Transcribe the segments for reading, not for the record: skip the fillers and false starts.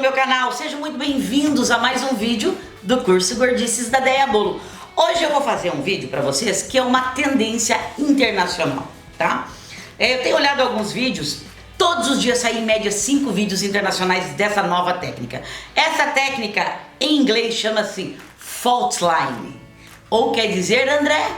meu canal, sejam muito bem-vindos a mais um vídeo do curso Gordices da Deia Bolo. Hoje eu vou fazer um vídeo para vocês que é uma tendência internacional, tá? Eu tenho olhado alguns vídeos, todos os dias saem em média 5 vídeos internacionais dessa nova técnica. Essa técnica em inglês chama-se fault line, ou quer dizer, André?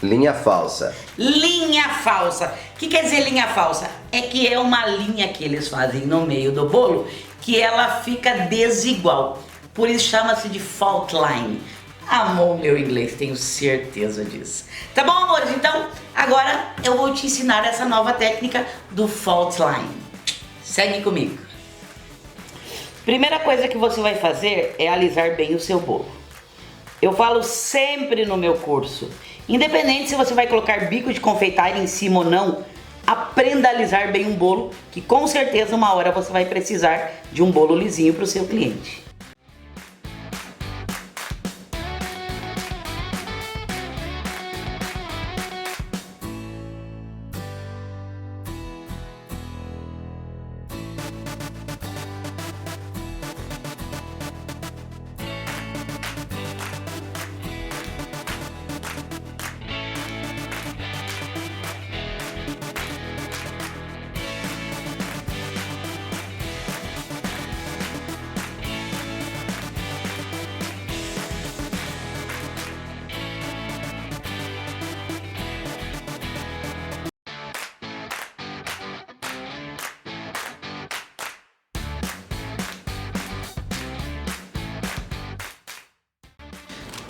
Linha falsa. Linha falsa. O que quer dizer linha falsa? É que é uma linha que eles fazem no meio do bolo que ela fica desigual. Por isso chama-se de fault line. Amor meu inglês, tenho certeza disso. Tá bom, amores? Então, agora eu vou te ensinar essa nova técnica do fault line. Segue comigo. Primeira coisa que você vai fazer é alisar bem o seu bolo. Eu falo sempre no meu curso, independente se você vai colocar bico de confeitaria em cima ou não, aprenda a alisar bem um bolo, que com certeza uma hora você vai precisar de um bolo lisinho para o seu cliente.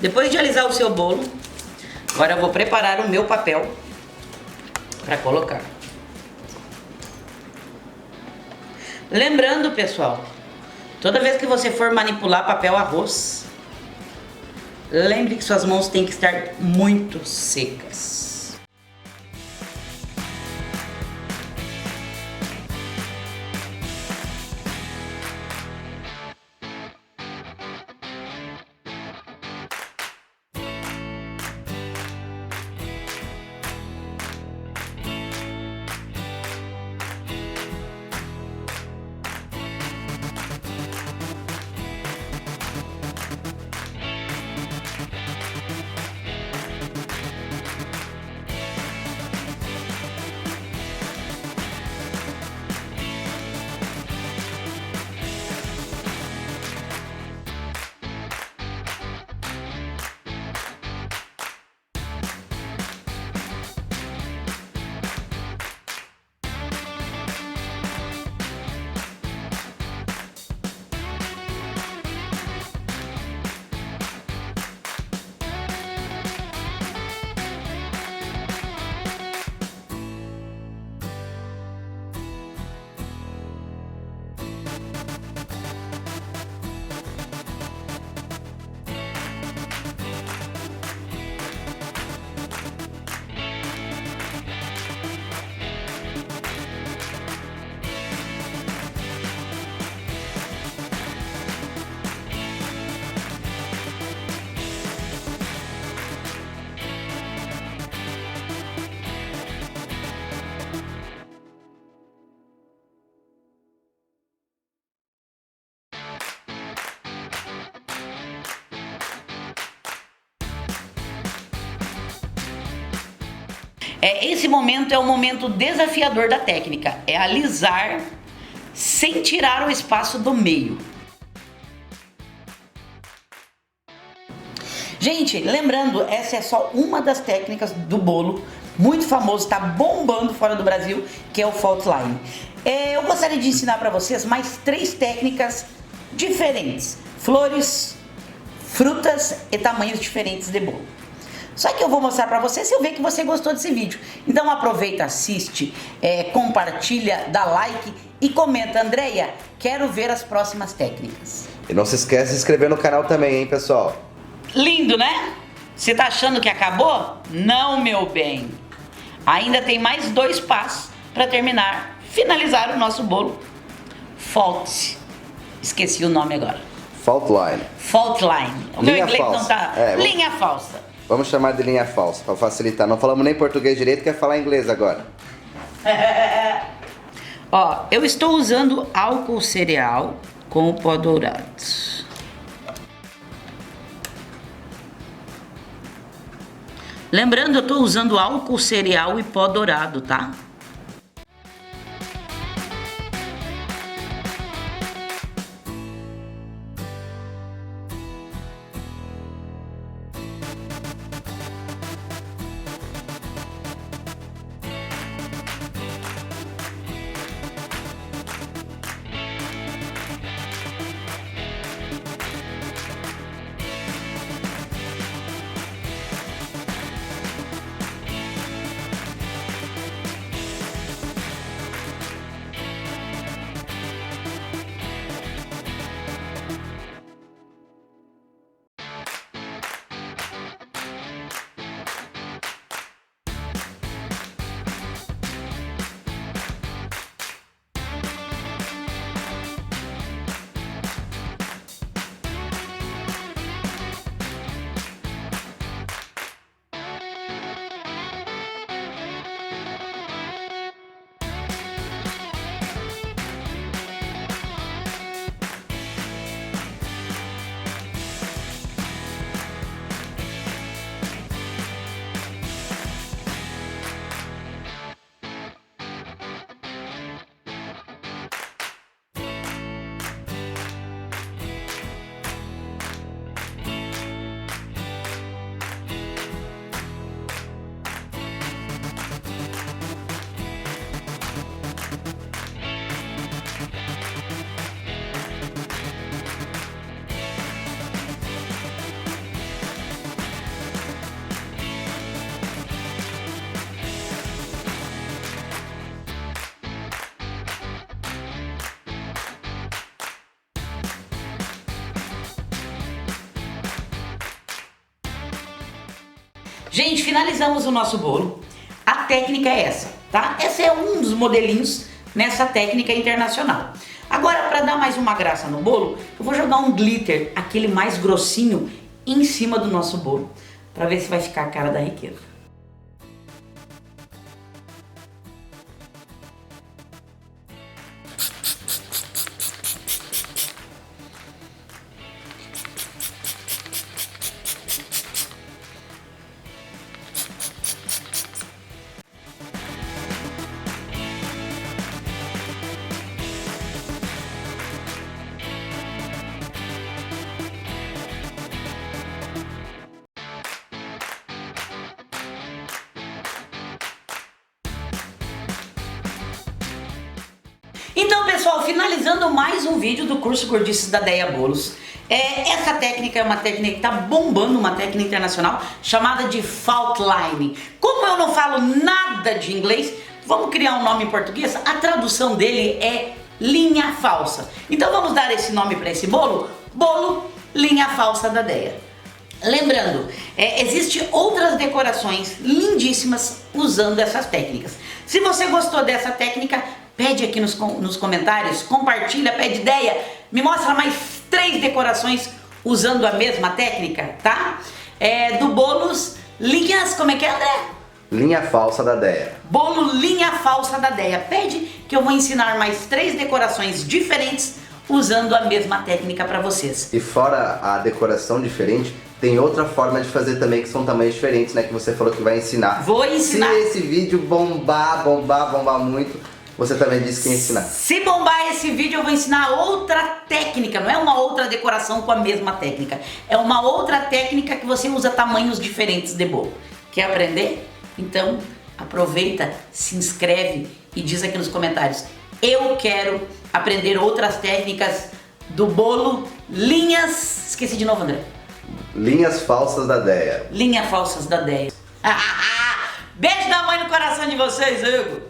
Depois de alisar o seu bolo, agora eu vou preparar o meu papel para colocar. Lembrando, pessoal, toda vez que você for manipular papel arroz, lembre que suas mãos têm que estar muito secas. Esse momento é o momento desafiador da técnica, é alisar sem tirar o espaço do meio. Gente, lembrando, essa é só uma das técnicas do bolo, muito famoso, está bombando fora do Brasil, que é o fault line. Eu gostaria de ensinar para vocês mais 3 técnicas diferentes, flores, frutas e tamanhos diferentes de bolo. Só que eu vou mostrar pra você se eu ver que você gostou desse vídeo. Então aproveita, assiste, compartilha, dá like e comenta. Andréia, quero ver as próximas técnicas. E não se esqueça de se inscrever no canal também, hein, pessoal? Lindo, né? Você tá achando que acabou? Não, meu bem. Ainda tem mais 2 passos para terminar, finalizar o nosso bolo. Fault. Esqueci o nome agora. Fault line. Fault line. O meu inglês falsa. não tá... linha falsa. Vamos chamar de linha falsa, para facilitar. Não falamos nem português direito, quer falar inglês agora. Ó, eu estou usando álcool cereal com o pó dourado. Lembrando, eu tô usando álcool cereal e pó dourado, tá? Gente, finalizamos o nosso bolo. A técnica é essa, tá? Esse é um dos modelinhos nessa técnica internacional. Agora, para dar mais uma graça no bolo, eu vou jogar um glitter, aquele mais grossinho, em cima do nosso bolo, para ver se vai ficar a cara da riqueza. Então, pessoal, finalizando mais um vídeo do curso Gordices da Deia Bolos. Essa técnica é uma técnica que tá bombando, uma técnica internacional chamada de fault line. Como eu não falo nada de inglês, vamos criar um nome em português? A tradução dele é linha falsa. Então vamos dar esse nome para esse bolo? Bolo linha falsa da Deia. Lembrando, existem outras decorações lindíssimas usando essas técnicas. Se você gostou dessa técnica, pede aqui nos comentários, compartilha, pede ideia, me mostra mais 3 decorações usando a mesma técnica, tá? Do bolos linhas, como é que é, André? Linha falsa da Deia. Bolo linha falsa da Deia. Pede que eu vou ensinar mais 3 decorações diferentes usando a mesma técnica para vocês. E fora a decoração diferente, tem outra forma de fazer também, que são tamanhos diferentes, né? Que você falou que vai ensinar. Vou ensinar. Se esse vídeo bombar muito, você também disse que ia ensinar. Se bombar esse vídeo, eu vou ensinar outra técnica. Não é uma outra decoração com a mesma técnica. É uma outra técnica que você usa tamanhos diferentes de bolo. Quer aprender? Então, aproveita, se inscreve e diz aqui nos comentários: eu quero aprender outras técnicas do bolo linhas... Esqueci de novo, André. Linhas falsas da Deia. Linha falsas da Deia. Beijo da mãe no coração de vocês, Hugo.